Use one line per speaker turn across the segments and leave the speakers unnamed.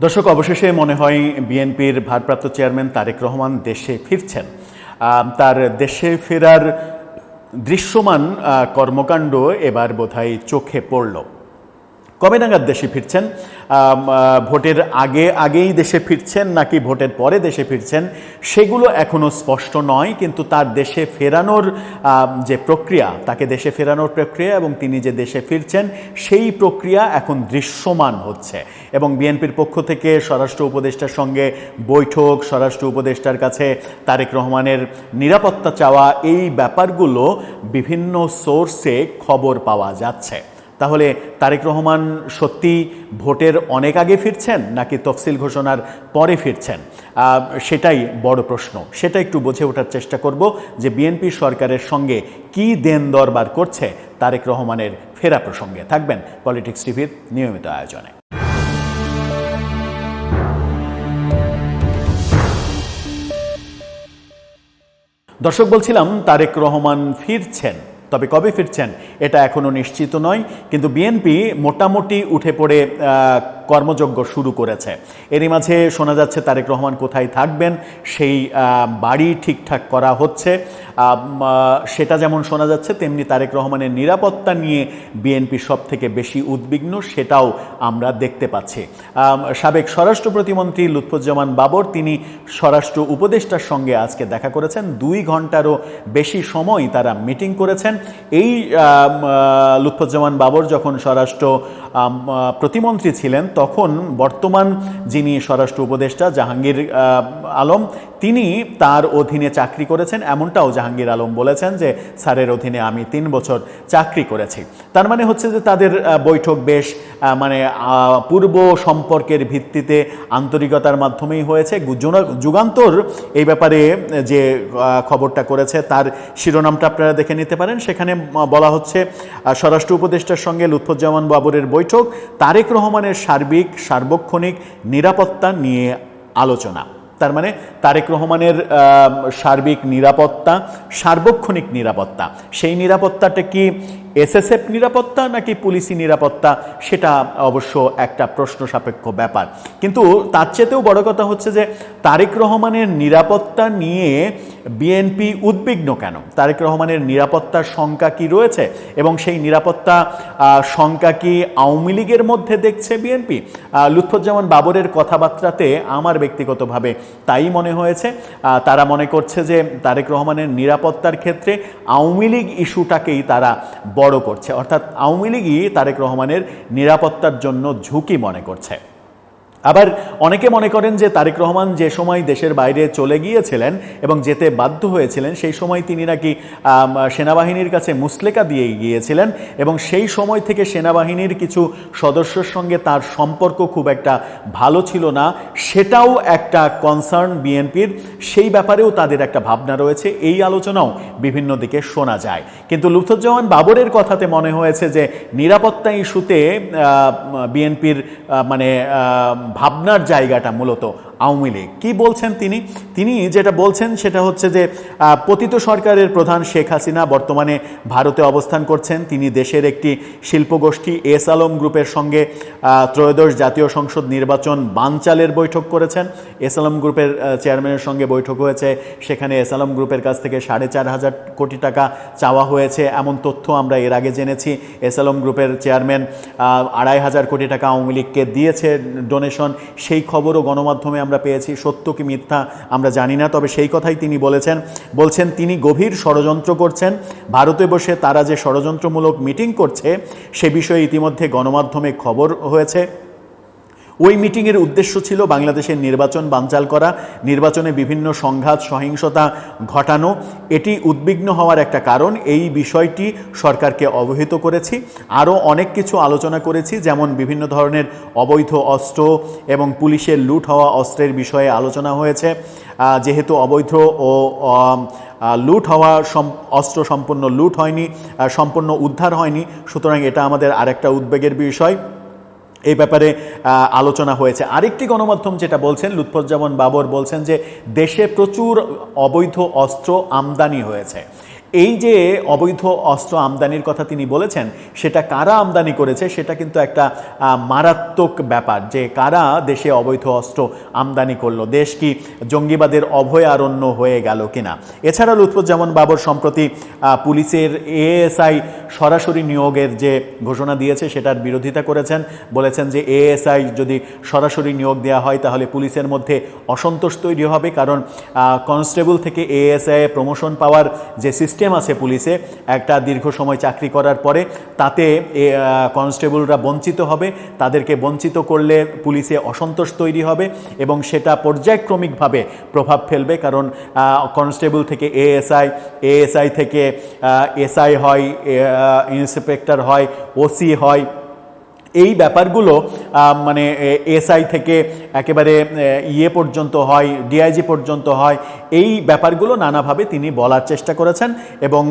দর্শক, অবশেষে মনে হয় বিএনপির ভারপ্রাপ্ত চেয়ারম্যান তারেক রহমান দেশে ফিরছেন। তার দেশে ফেরার দৃশ্যমান কর্মকাণ্ড এবার বোধহয় চোখে পড়ল। কবে নাগাদ দেশে ফিরছেন? ভোটের আগেই দেশে ফিরছেন নাকি ভোটের পরে দেশে ফিরছেন সেগুলো এখনও স্পষ্ট নয়, কিন্তু তার দেশে ফেরানোর যে প্রক্রিয়া, তাকে দেশে ফেরানোর প্রক্রিয়া এবং তিনি যে দেশে ফিরছেন সেই প্রক্রিয়া এখন দৃশ্যমান হচ্ছে। এবং বিএনপির পক্ষ থেকে স্বরাষ্ট্র উপদেষ্টার সঙ্গে বৈঠক, স্বরাষ্ট্র উপদেষ্টার কাছে তারেক রহমানের নিরাপত্তা চাওয়া, এই ব্যাপারগুলো বিভিন্ন সোর্সে খবর পাওয়া যাচ্ছে। তাহলে তারেক রহমান সত্যি ভোটের অনেক আগে ফিরছেন নাকি তফসিল ঘোষণার পরে ফিরছেন, সেটাই বড় প্রশ্ন। সেটা একটু বুঝে ওঠার চেষ্টা করব যে বিএনপি সরকারের সঙ্গে কি দেন দরবার করছে তারেক রহমানের ফেরা প্রসঙ্গে। থাকবেন পলিটিক্স টিভির নিয়মিত আয়োজনে। দর্শক, বলছিলাম তারেক রহমান ফিরছেন, তবে কবে ফিরছেন এটা এখনও নিশ্চিত নয়, কিন্তু বিএনপি মোটামুটি উঠে পড়ে কর্মযজ্ঞ শুরু করেছে। এরই মাঝে শোনা যাচ্ছে তারেক রহমান কোথায় থাকবেন সেই বাড়ি ঠিকঠাক করা হচ্ছে। সেটা যেমন শোনা যাচ্ছে, তেমনি তারেক রহমানের নিরাপত্তা নিয়ে বিএনপি সব থেকে বেশি উদ্বিগ্ন, সেটাও আমরা দেখতে পাচ্ছি। সাবেক স্বরাষ্ট্র প্রতিমন্ত্রী লুৎফুজ্জামান বাবর, তিনি স্বরাষ্ট্র উপদেষ্টার সঙ্গে আজকে দেখা করেছেন। 2 ঘন্টারও বেশি সময় তারা মিটিং করেছেন। এই লুৎফুজ্জামান বাবর যখন স্বরাষ্ট্র প্রতিমন্ত্রী ছিলেন, তখন বর্তমান যিনি স্বরাষ্ট্র উপদেষ্টা জাহাঙ্গীর আলম, তিনি তার অধীনে চাকরি করেছেন। এমনটাও জাহাঙ্গীর আলম বলেছেন যে স্যারের অধীনে আমি 3 বছর চাকরি করেছি। তার মানে হচ্ছে যে তাদের বৈঠক বেশ পূর্ব সম্পর্কের ভিত্তিতে আন্তরিকতার মাধ্যমেই হয়েছে। যুগান্তর এই ব্যাপারে যে খবরটা করেছে তার শিরোনামটা আপনারা দেখে নিতে পারেন। সেখানে বলা হচ্ছে স্বরাষ্ট্র উপদেষ্টার সঙ্গে লুৎফুজ্জামান বাবরের বৈঠক, তারেক রহমানের সার্বক্ষণিক নিরাপত্তা নিয়ে আলোচনা। তার মানে তারেক রহমানের সার্বক্ষণিক নিরাপত্তা, সেই নিরাপত্তাটা কি এসএসএফ নিরাপত্তা নাকি পুলিশি নিরাপত্তা, সেটা অবশ্য একটা প্রশ্ন সাপেক্ষ ব্যাপার। কিন্তু তার চেয়েতেও বড় কথা হচ্ছে যে তারেক রহমানের নিরাপত্তা নিয়ে বিএনপি উদ্বিগ্ন কেন? তারেক রহমানের নিরাপত্তার শঙ্কা কি রয়েছে এবং সেই নিরাপত্তা শঙ্কা কি আওয়ামী লীগের মধ্যে দেখছে বিএনপি? লুৎফুজ্জামান বাবরের কথাবার্তাতে আমার ব্যক্তিগতভাবে তাই মনে হয়েছে। তারা মনে করছে যে তারেক রহমানের নিরাপত্তার ক্ষেত্রে আওয়ামী লীগ ইস্যুটাকেই তারা বড় করছে, অর্থাৎ আওয়ামী লীগই তারেক রহমানের নিরাপত্তার জন্য ঝুঁকি মনে করছে। আবার অনেকে মনে করেন যে তারেক রহমান যে সময় দেশের বাইরে চলে গিয়েছিলেন এবং যেতে বাধ্য হয়েছিলেন, সেই সময় তিনি নাকি সেনাবাহিনীর কাছে মুসলেকা দিয়ে গিয়েছিলেন এবং সেই সময় থেকে সেনাবাহিনীর কিছু সদস্যের সঙ্গে তার সম্পর্ক খুব একটা ভালো ছিল না। সেটাও একটা কনসার্ন বিএনপির, সেই ব্যাপারেও তাদের একটা ভাবনা রয়েছে। এই আলোচনাও বিভিন্ন দিকে শোনা যায়। কিন্তু লুৎফুজ্জামান বাবরের কথাতে মনে হয়েছে যে নিরাপত্তা ইস্যুতে বিএনপির ভাবনার জায়গাটা মূলত আওয়ামী লীগ। কী বলছেন তিনি যেটা বলছেন সেটা হচ্ছে যে পতিত সরকারের প্রধান শেখ হাসিনা বর্তমানে ভারতে অবস্থান করছেন। তিনি দেশের একটি শিল্পগোষ্ঠী এস আলম গ্রুপের সঙ্গে ত্রয়োদশ জাতীয় সংসদ নির্বাচন বানচালের বৈঠক করেছেন। এস আলম গ্রুপের চেয়ারম্যানের সঙ্গে বৈঠক হয়েছে। সেখানে এস আলম গ্রুপের কাছ থেকে 4,500 কোটি টাকা চাওয়া হয়েছে, এমন তথ্য আমরা এর আগে জেনেছি। এস আলম গ্রুপের চেয়ারম্যান 2,500 কোটি টাকা আওয়ামী লীগকে দিয়েছে ডোনেশন, সেই খবরও গণমাধ্যমে আমরা পেয়েছি। সত্য কি মিথ্যা আমরা জানি না, তবে সেই কথাই তিনি বলছেন তিনি গভীর ষড়যন্ত্র করছেন। ভারতে বসে তারা যে ষড়যন্ত্রমূলক মিটিং করছে সে বিষয়ে ইতিমধ্যে গণমাধ্যমে খবর হয়েছে। ওই মিটিংয়ের উদ্দেশ্য ছিল বাংলাদেশের নির্বাচন বানচাল করা, নির্বাচনে বিভিন্ন সংঘাত সহিংসতা ঘটানো। এটি উদ্বিগ্ন হওয়ার একটা কারণ। এই বিষয়টি সরকারকে অবহিত করেছি। আরও অনেক কিছু আলোচনা করেছি, যেমন বিভিন্ন ধরনের অবৈধ অস্ত্র এবং পুলিশের লুট হওয়া অস্ত্রের বিষয়ে আলোচনা হয়েছে। যেহেতু অবৈধ ও লুট হওয়া অস্ত্র সম্পূর্ণ লুট হয়নি, সম্পূর্ণ উদ্ধার হয়নি, সুতরাং এটা আমাদের আরেকটা উদ্বেগের বিষয়। এই ব্যাপারে আলোচনা হয়েছে। আরেকটি গণমাধ্যম যেটা বলছেন, লুৎফুজ্জামান বাবর বলছেন যে দেশে প্রচুর অবৈধ অস্ত্র আমদানি হয়েছে। এই যে অবৈধ অস্ত্র আমদানির কথা তিনি বলেছেন, সেটা কারা আমদানি করেছে সেটা কিন্তু একটা মারাত্মক ব্যাপার, যে কারা দেশে অবৈধ অস্ত্র আমদানি করলো, দেশ কি জঙ্গিবাদের অভয়ারণ্য হয়ে গেল কিনা। এছাড়া লুৎফুজ্জামান বাবর সম্প্রতি পুলিশের এএসআই সরাসরি নিয়োগের যে ঘোষণা দিয়েছে সেটার বিরোধিতা করেছেন, বলেছেন যে এএসআই যদি সরাসরি নিয়োগ দেওয়া হয় তাহলে পুলিশের মধ্যে অসন্তোষ তৈরি হবে, কারণ কনস্টেবল থেকে এএসআই প্রমোশন পাওয়ার যে সিস্টেম আছে পুলিশে, একটা দীর্ঘ সময় চাকরি করার পরে তাতে কনস্টেবলরা বঞ্চিত হবে, তাদেরকে বঞ্চিত করলে পুলিশে অসন্তোষ তৈরি হবে এবং সেটা পর্যায়ক্রমিকভাবে প্রভাব ফেলবে, কারণ কনস্টেবল থেকে এএসআই থেকে এসআই হয়, ইন্সপেক্টর হয়, ওসি হয়। এই ব্যাপারগুলো মানে এসআই থেকে একেবারে ইয়ে পর্যন্ত হয়, ডিআইজি পর্যন্ত হয়। এই ব্যাপারগুলো নানাভাবে তিনি বলার চেষ্টা করেছেন এবং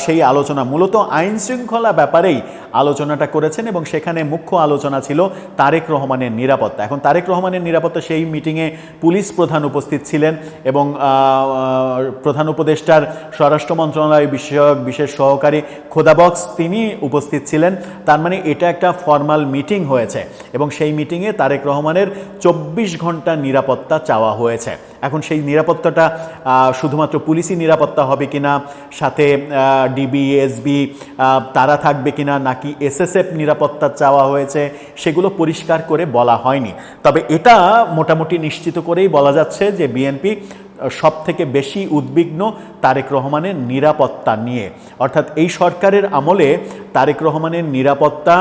সেই আলোচনা মূলত আইন শৃঙ্খলা ব্যাপারেই আলোচনাটা করেছেন এবং সেখানে মুখ্য আলোচনা ছিল তারেক রহমানের নিরাপত্তা। এখন তারেক রহমানের নিরাপত্তা, সেই মিটিংয়ে পুলিশ প্রধান উপস্থিত ছিলেন এবং প্রধান উপদেষ্টার স্বরাষ্ট্র মন্ত্রণালয় বিষয়ক বিশেষ সহকারী খোদাবক্স তিনি উপস্থিত ছিলেন। তার মানে এটা একটা ফর্মাল মিটিং হয়েছে এবং সেই মিটিংয়ে তারেক রহমানের 24 ঘন্টা নিরাপত্তা চাওয়া হয়েছে। এখন সেই নিরাপত্তাটা শুধুমাত্র পুলিশি নিরাপত্তা হবে কিনা, সাথে ডিবি এসবি তারা থাকবে কিনা, নাকি এসএসএফ নিরাপত্তা চাওয়া হয়েছে, সেগুলো পরিষ্কার করে বলা হয়নি। তবে এটা মোটামুটি নিশ্চিত করেই বলা যাচ্ছে যে বিএনপি সব থেকে বেশি উদ্বিগ্ন তারেক রহমানের নিরাপত্তা নিয়ে। অর্থাৎ এই সরকারের আমলে তারেক রহমানের নিরাপত্তা,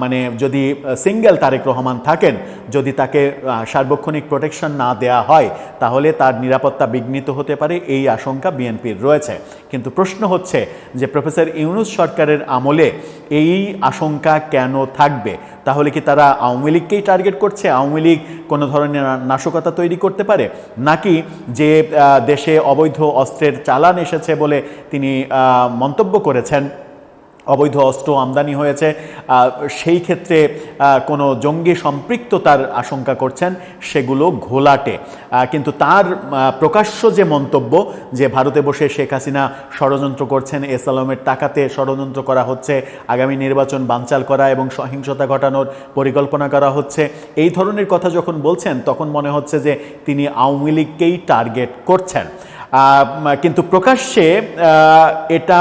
মানে যদি সিঙ্গেল তারেক রহমান থাকেন, যদি তাকে সার্বক্ষণিক প্রোটেকশন না দেয়া হয় তাহলে তার নিরাপত্তা বিঘ্নিত হতে পারে, এই আশঙ্কা বিএনপির রয়েছে। কিন্তু প্রশ্ন হচ্ছে যে প্রফেসর ইউনূস সরকারের আমলে এই আশঙ্কা কেন থাকবে? তাহলে কি তারা আওয়ামী লীগকেই টার্গেট করছে? আওয়ামী লীগ কোনো ধরনের নাশকতা তৈরি করতে পারে, নাকি যে দেশে অবৈধ অস্ত্রের চালান এসেছে বলে তিনি মন্তব্য করেছেন, অবৈধ অস্ত্র আমদানি হয়েছে, সেই ক্ষেত্রে কোনো জঙ্গি সম্পৃক্ততার আশঙ্কা করছেন, সেগুলো ঘোলাটে। কিন্তু তার প্রকাশ্য যে মন্তব্য যে ভারতে বসে শেখ হাসিনা ষড়যন্ত্র করছেন, এস আলমের টাকাতে ষড়যন্ত্র করা হচ্ছে, আগামী নির্বাচন বানচাল করা এবং সহিংসতা ঘটানোর পরিকল্পনা করা হচ্ছে, এই ধরনের কথা যখন বলছেন তখন মনে হচ্ছে যে তিনি আওয়ামী লীগকেই টার্গেট করছেন। কিন্তু প্রকাশ্যে এটা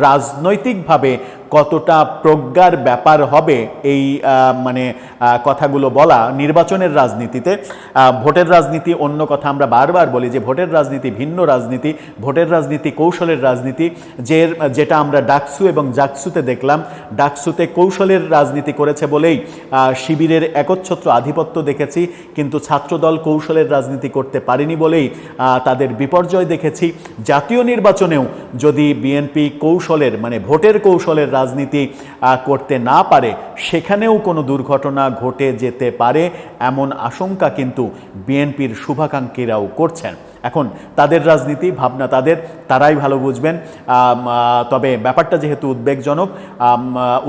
রাজনৈতিকভাবে কতটা প্রজ্ঞার ব্যাপার হবে এই মানে কথাগুলো বলা নির্বাচনের রাজনীতিতে। ভোটের রাজনীতি অন্য কথা, আমরা বারবার বলি যে ভোটের রাজনীতি ভিন্ন রাজনীতি, ভোটের রাজনীতি কৌশলের রাজনীতি, যেটা আমরা ডাকসু এবং জাকসুতে দেখলাম। ডাকসুতে কৌশলের রাজনীতি করেছে বলেই শিবিরের একচ্ছত্র আধিপত্য দেখেছি, কিন্তু ছাত্রদল কৌশলের রাজনীতি করতে পারেনি বলেই তাদের বিপর্যয় দেখেছি। জাতীয় নির্বাচনেও যদি বিএনপি কৌশলের মানে ভোটের কৌশলের রাজনীতি করতে না পারে, সেখানেও কোনো দুর্ঘটনা ঘটে যেতে পারে, এমন আশঙ্কা কিন্তু বিএনপির শুভাকাঙ্ক্ষীরাও করছেন। এখন তাদের রাজনীতি ভাবনা তারাই ভালো বুঝবেন। তবে ব্যাপারটা যেহেতু উদ্বেগজনক,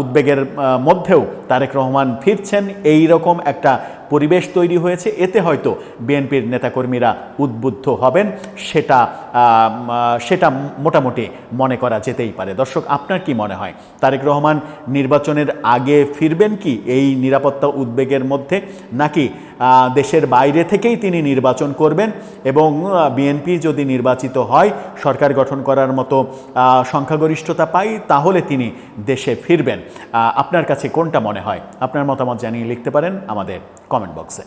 উদ্বেগের মধ্যেও তারেক রহমান ফিরছেন, এই রকম একটা পরিবেশ তৈরি হয়েছে। এতে হয়তো বিএনপির নেতাকর্মীরা উদ্বুদ্ধ হবেন, সেটা মোটামুটি মনে করা যেতেই পারে। দর্শক, আপনার কি মনে হয় তারেক রহমান নির্বাচনের আগে ফিরবেন কি এই নিরাপত্তা উদ্বেগের মধ্যে, নাকি দেশের বাইরে থেকেই তিনি নির্বাচন করবেন এবং বিএনপি যদি নির্বাচিত হয়, সরকার গঠন করার মতো সংখ্যাগরিষ্ঠতা পায়, তাহলে তিনি দেশে ফিরবেন? আপনার কাছে কোনটা মনে হয়? আপনার মতামত জানিয়ে লিখতে পারেন আমাদের কমেন্ট বক্সে।